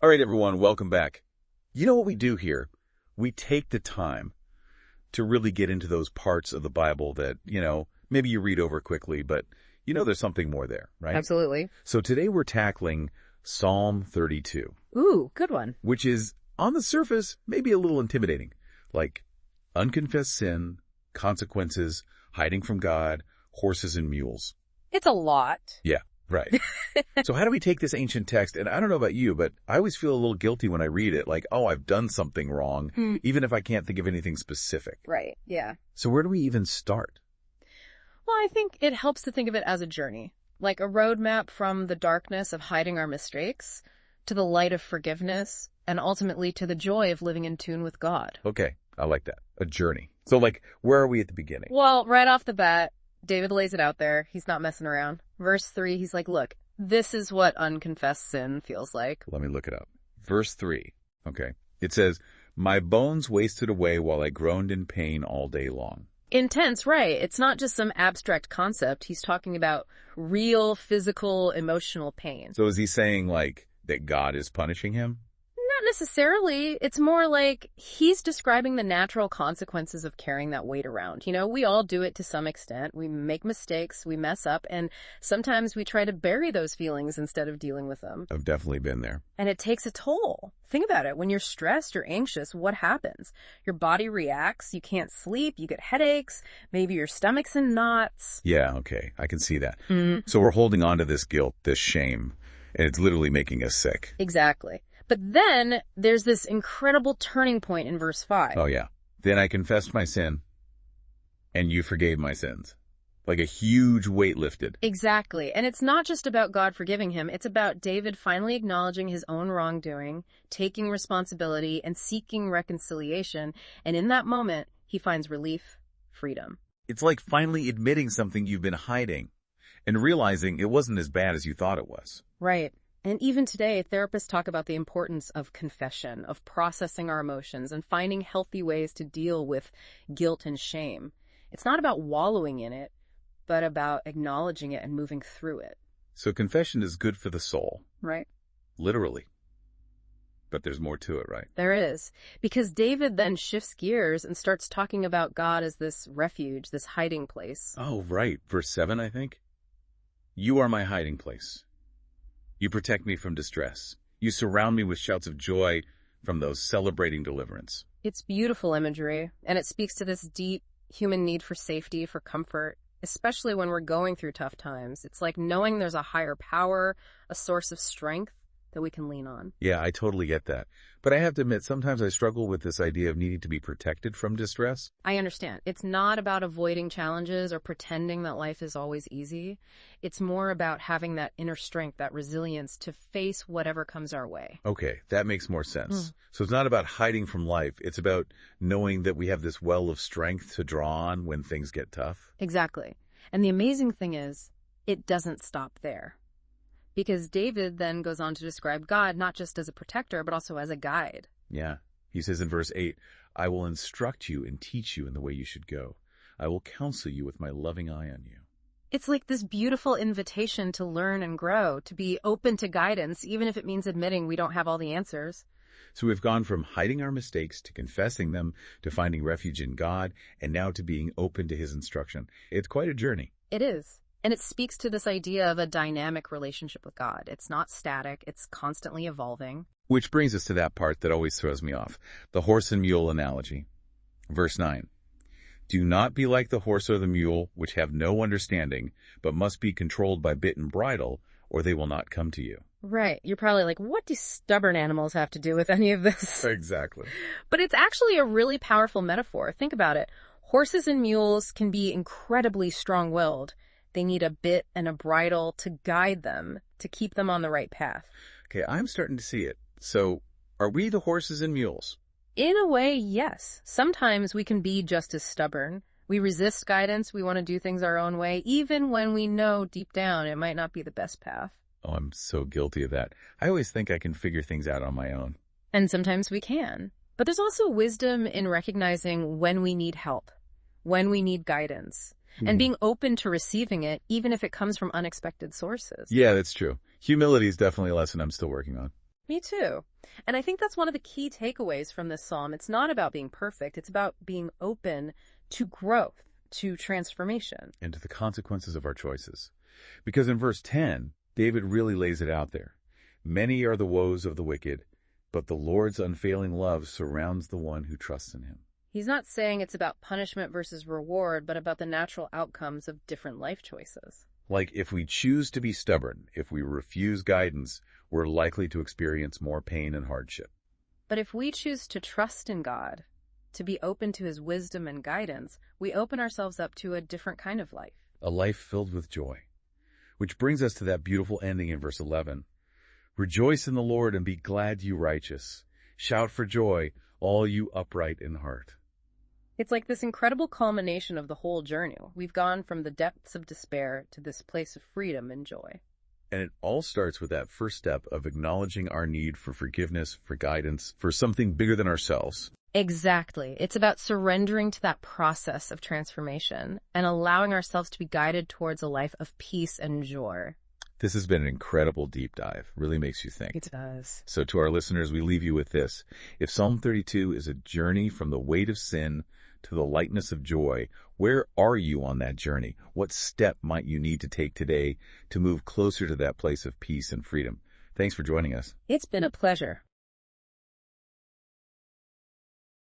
All right, everyone, welcome back. You know what we do here? We take the time to really get into those parts of the Bible that, maybe you read over quickly, but there's something more there, right? Absolutely. So today we're tackling Psalm 32. Ooh, good one. Which is, on the surface, maybe a little intimidating. Like, unconfessed sin, consequences, hiding from God, horses and mules. It's a lot. Yeah, right. So how do we take this ancient text? And I don't know about you, but I always feel a little guilty when I read it. Like, oh, I've done something wrong, even if I can't think of anything specific. Right, yeah. So where do we even start? Well, I think it helps to think of it as a journey. Like a roadmap from the darkness of hiding our mistakes to the light of forgiveness and ultimately to the joy of living in tune with God. Okay, I like that. A journey. So, where are we at the beginning? Well, right off the bat, David lays it out there. He's not messing around. Verse 3, he's like, look, this is what unconfessed sin feels like. Let me look it up. Verse 3, okay. It says, my bones wasted away while I groaned in pain all day long. Intense, right. It's not just some abstract concept. He's talking about real, physical, emotional pain. So is he saying, that God is punishing him? Not necessarily. It's more like he's describing the natural consequences of carrying that weight around. We all do it to some extent. We make mistakes, we mess up, and sometimes we try to bury those feelings instead of dealing with them. I've definitely been there. And it takes a toll. Think about it. When you're stressed or anxious, what happens? Your body reacts, you can't sleep, you get headaches, maybe your stomach's in knots. Yeah, okay. I can see that. So we're holding on to this guilt, this shame, and it's literally making us sick. Exactly. But then there's this incredible turning point in verse 5. Oh, yeah. Then I confessed my sin, and you forgave my sins. Like a huge weight lifted. Exactly. And it's not just about God forgiving him. It's about David finally acknowledging his own wrongdoing, taking responsibility, and seeking reconciliation. And in that moment, he finds relief, freedom. It's like finally admitting something you've been hiding and realizing it wasn't as bad as you thought it was. Right. And even today, therapists talk about the importance of confession, of processing our emotions, and finding healthy ways to deal with guilt and shame. It's not about wallowing in it, but about acknowledging it and moving through it. So confession is good for the soul. Right. Literally. But there's more to it, right? There is. Because David then shifts gears and starts talking about God as this refuge, this hiding place. Oh, right. Verse 7, I think. You are my hiding place. You protect me from distress. You surround me with shouts of joy from those celebrating deliverance. It's beautiful imagery, and it speaks to this deep human need for safety, for comfort, especially when we're going through tough times. It's like knowing there's a higher power, a source of strength that we can lean on. Yeah, I totally get that. But I have to admit, sometimes I struggle with this idea of needing to be protected from distress. I understand. It's not about avoiding challenges or pretending that life is always easy. It's more about having that inner strength, that resilience to face whatever comes our way. Okay, that makes more sense. So it's not about hiding from life. It's about knowing that we have this well of strength to draw on when things get tough. Exactly. And the amazing thing is, it doesn't stop there. Because David then goes on to describe God not just as a protector, but also as a guide. Yeah. He says in verse 8, I will instruct you and teach you in the way you should go. I will counsel you with my loving eye on you. It's like this beautiful invitation to learn and grow, to be open to guidance, even if it means admitting we don't have all the answers. So we've gone from hiding our mistakes to confessing them, to finding refuge in God, and now to being open to his instruction. It's quite a journey. It is. And it speaks to this idea of a dynamic relationship with God. It's not static. It's constantly evolving. Which brings us to that part that always throws me off, the horse and mule analogy. Verse 9, do not be like the horse or the mule, which have no understanding, but must be controlled by bit and bridle, or they will not come to you. Right. You're probably like, what do stubborn animals have to do with any of this? Exactly. But it's actually a really powerful metaphor. Think about it. Horses and mules can be incredibly strong-willed. They need a bit and a bridle to guide them, to keep them on the right path. Okay, I'm starting to see it. So, are we the horses and mules? In a way, yes. Sometimes we can be just as stubborn. We resist guidance. We want to do things our own way, even when we know deep down it might not be the best path. Oh, I'm so guilty of that. I always think I can figure things out on my own. And sometimes we can. But there's also wisdom in recognizing when we need help, when we need guidance. And being open to receiving it, even if it comes from unexpected sources. Yeah, that's true. Humility is definitely a lesson I'm still working on. Me too. And I think that's one of the key takeaways from this psalm. It's not about being perfect. It's about being open to growth, to transformation. And to the consequences of our choices. Because in verse 10, David really lays it out there. Many are the woes of the wicked, but the Lord's unfailing love surrounds the one who trusts in him. He's not saying it's about punishment versus reward, but about the natural outcomes of different life choices. Like if we choose to be stubborn, if we refuse guidance, we're likely to experience more pain and hardship. But if we choose to trust in God, to be open to his wisdom and guidance, we open ourselves up to a different kind of life. A life filled with joy. Which brings us to that beautiful ending in verse 11. Rejoice in the Lord and be glad, you righteous. Shout for joy, all you upright in heart. It's like this incredible culmination of the whole journey. We've gone from the depths of despair to this place of freedom and joy. And it all starts with that first step of acknowledging our need for forgiveness, for guidance, for something bigger than ourselves. Exactly. It's about surrendering to that process of transformation and allowing ourselves to be guided towards a life of peace and joy. This has been an incredible deep dive. Really makes you think. It does. So to our listeners, we leave you with this. If Psalm 32 is a journey from the weight of sin to the lightness of joy, where are you on that journey? What step might you need to take today to move closer to that place of peace and freedom? Thanks for joining us. It's been a pleasure.